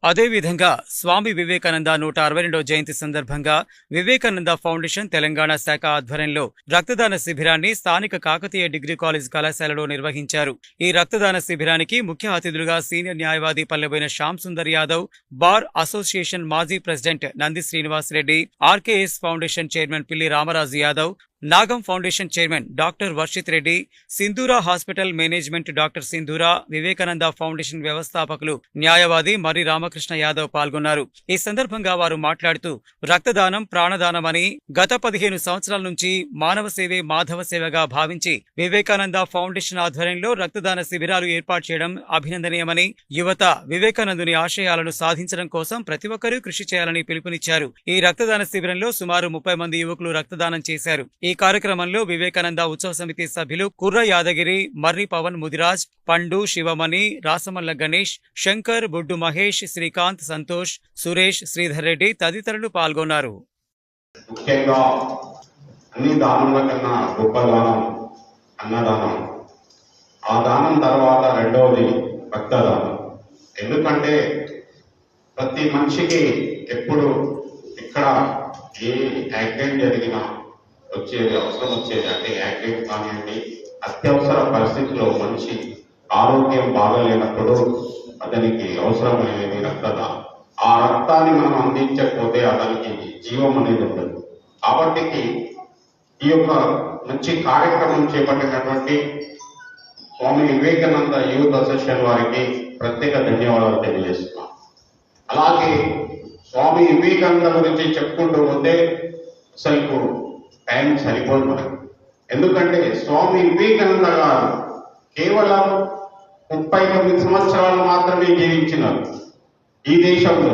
అదేవిధంగా స్వామి వివేకానంద 162వ జయంతి సందర్భంగా వివేకానంద ఫౌండేషన్ తెలంగాణ శాఖ ఆధ్వర్యంలో రక్తదాన శిబిరాన్ని స్థానిక కాకతీయ డిగ్రీ కాలేజ్ కళాశాలలో నిర్వహించారు. ఈ రక్తదాన శిబిరానికి ముఖ్య అతిథులుగా సీనియర్ న్యాయవాది పల్లెబోయిన శ్యామ్ సుందర్ యాదవ్, బార్ అసోసియేషన్ మాజీ president Nandi Srinivas Reddy, RKS foundation chairman Pilli Ramaraju Yadav, Nagam foundation chairman doctor Varshith Reddy, Sindhura hospital management doctor Sindhura, Vivekananda foundation వ్యవస్థాపకులు న్యాయవాది మర్రి రామకృష్ణ యాదవ్ పాల్గొన్నారు. ఈ సందర్భంగా వారు మాట్లాడుతూ రక్తదానం ప్రాణదానమని గత 15 సంవత్సరాల నుంచి మానవ సేవే మాధవ సేవగా భావించి వివేకానంద ఫౌండేషన్ ఆధ్వర్యంలో రక్తదాన శిబిరాలు ఏర్పాటు చేయడం అభినందనీయమని, యువత వివేకానందుని ఆశయాలను సాధించడం కోసం ప్రతి ఒక్కరూ కృషి చేయాలని పిలుపునిచ్చారు. ఈ రక్తదాన శిబిరంలో సుమారు 30 మంది యువకులు రక్తదానం చేశారు. ఈ కార్యక్రమంలో వివేకానంద ఉత్సవ సమితి సభ్యులు కుర్ర యాదగిరి, మర్రి పవన్ ముదిరాజ్, పండు శివమణి, రాసమల్ల గణేష్, శంకర్, బొడ్డు మహేష్, శ్రీకాంత్, సంతోష్, సురేష్, శ్రీధర్ రెడ్డి తదితరులు పాల్గొన్నారు. ముఖ్యంగా అన్ని దానంల కన్నా గొప్ప దానం అన్నదానం. ఆ దానం తర్వాత రెండవది రక్తదానం. ఎందుకంటే ప్రతి మనిషికి ఎప్పుడు ఇక్కడ ఏ యాక్సిడెంట్ జరిగినా అవసరం వచ్చేది అంటే యాక్సిడెంట్ కానివ్వండి, అత్యవసర పరిస్థితిలో మనిషి ఆరోగ్యం బాగలేనప్పుడు అతనికి అవసరమయ్యేది రక్తదానం. ఆ రక్తాన్ని మనం అందించకపోతే అతనికి జీవం అనేది ఉండదు. కాబట్టి ఈ యొక్క మంచి కార్యక్రమం చేపట్టినటువంటి స్వామి వివేకానంద యూత్ అసోసియేషన్ వారికి ప్రత్యేక ధన్యవాదాలు తెలియజేస్తున్నాం. అలాగే స్వామి వివేకానంద గురించి చెప్పుకుంటూ పోతే అసలు టైం సరిపోదు మనకు. ఎందుకంటే స్వామి వివేకానంద గారు కేవలం 39 సంవత్సరాలు మాత్రమే జీవించినారు ఈ దేశంలో.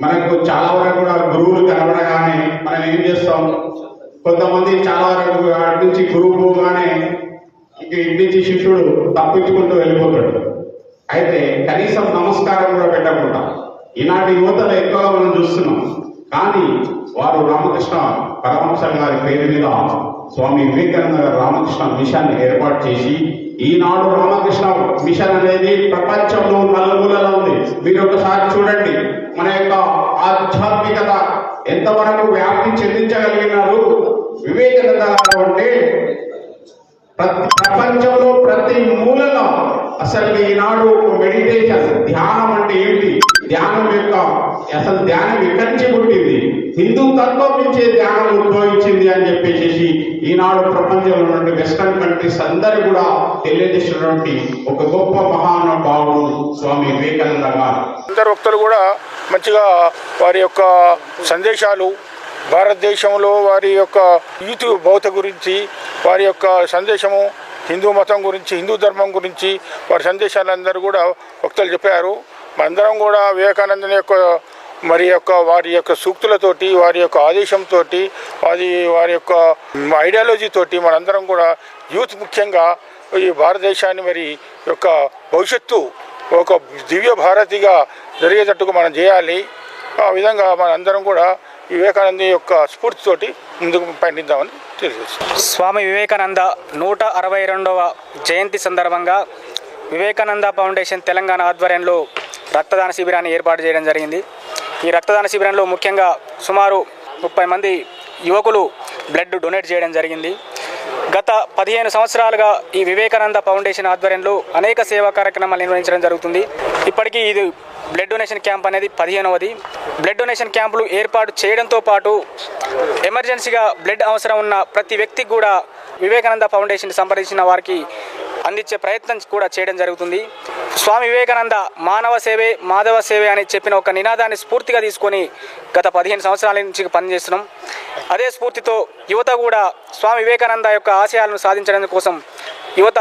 మనకు చాలా వరకు కూడా గురువులు కనబడగానే మనం ఏం చేస్తాం, కొంతమంది చాలా వరకు అటు నుంచి గురువు పోగానే ఇక ఇంటి నుంచి శిష్యుడు తప్పించుకుంటూ వెళ్ళిపోతాడు. అయితే కనీసం నమస్కారం కూడా పెట్టకుండా ఈనాటి యువతలు ఎక్కువగా మనం చూస్తున్నాం. కానీ వారు రామకృష్ణ పరమహంస గారి పేరు మీద స్వామి వివేకానంద గారు రామకృష్ణ మిషన్ ఏర్పాటు చేసి ఈనాడు రామకృష్ణ మిషన్ అనేది ప్రపంచంలో నలుమూలలో ఉంది. మీరు ఒకసారి చూడండి మన యొక్క ఆధ్యాత్మికత ఎంతవరకు వ్యాప్తి చెందించగలిగినారు వివేకానంద గారు అంటే. ప్రపంచంలో ప్రతి మూలలో అసలు ఈనాడు మెడిటేషన్, ధ్యానం అంటే ఏంటి, ధ్యానం యొక్క అసలు ధ్యానం ఎక్కడి నుంచి పుట్టింది, హిందూ తత్వం నుంచే ధ్యానం ఉద్భవించింది అని చెప్పేసి ఈనాడు ప్రపంచంలో నుండి వెస్టర్న్ కంట్రీస్ అందరూ కూడా తెలియజేసినటువంటి ఒక గొప్ప మహానుభావుడు స్వామి వివేకానంద గారు. అందరు భక్తులు కూడా మంచిగా వారి యొక్క సందేశాలు, భారతదేశంలో వారి యొక్క యూత్ బౌద్ధ గురించి, వారి యొక్క సందేశము హిందూ మతం గురించి, హిందూ ధర్మం గురించి వారి సందేశాలందరూ కూడా భక్తులు చెప్పారు. మనందరం కూడా వివేకానందుని యొక్క వారి యొక్క సూక్తులతోటి, వారి యొక్క ఆదేశంతో, వారి యొక్క ఐడియాలజీతోటి మనందరం కూడా యూత్ ముఖ్యంగా ఈ భారతదేశాన్ని మరి యొక్క భవిష్యత్తు ఒక దివ్య భారతిగా జరిగేటట్టుగా మనం చేయాలి. ఆ విధంగా మనందరం కూడా వివేకానంద యొక్క స్ఫూర్తితోటి ముందుకు పయనిద్దామని తెలియజేస్తాం. స్వామి వివేకానంద 162వ జయంతి సందర్భంగా వివేకానంద ఫౌండేషన్ తెలంగాణ ఆధ్వర్యంలో రక్తదాన శిబిరాన్ని ఏర్పాటు చేయడం జరిగింది. ఈ రక్తదాన శిబిరంలో ముఖ్యంగా సుమారు 30 మంది యువకులు బ్లడ్ డొనేట్ చేయడం జరిగింది. గత 15 సంవత్సరాలుగా ఈ వివేకానంద ఫౌండేషన్ ఆధ్వర్యంలో అనేక సేవా కార్యక్రమాలు నిర్వహించడం జరుగుతుంది. ఇప్పటికీ ఇది బ్లడ్ డొనేషన్ క్యాంప్ అనేది 15వది. బ్లడ్ డొనేషన్ క్యాంపులు ఏర్పాటు చేయడంతో పాటు ఎమర్జెన్సీగా బ్లడ్ అవసరం ఉన్న ప్రతి వ్యక్తికి కూడా వివేకానంద ఫౌండేషన్ సంప్రదించిన వారికి అందించే ప్రయత్నం కూడా చేయడం జరుగుతుంది. స్వామి వివేకానంద మానవ సేవే మాధవ సేవే అని చెప్పిన ఒక నినాదాన్ని స్ఫూర్తిగా తీసుకొని గత 15 సంవత్సరాల నుంచి పనిచేస్తున్నాం. అదే స్ఫూర్తితో యువత కూడా స్వామి వివేకానంద యొక్క ఆశయాలను సాధించడం కోసం యువత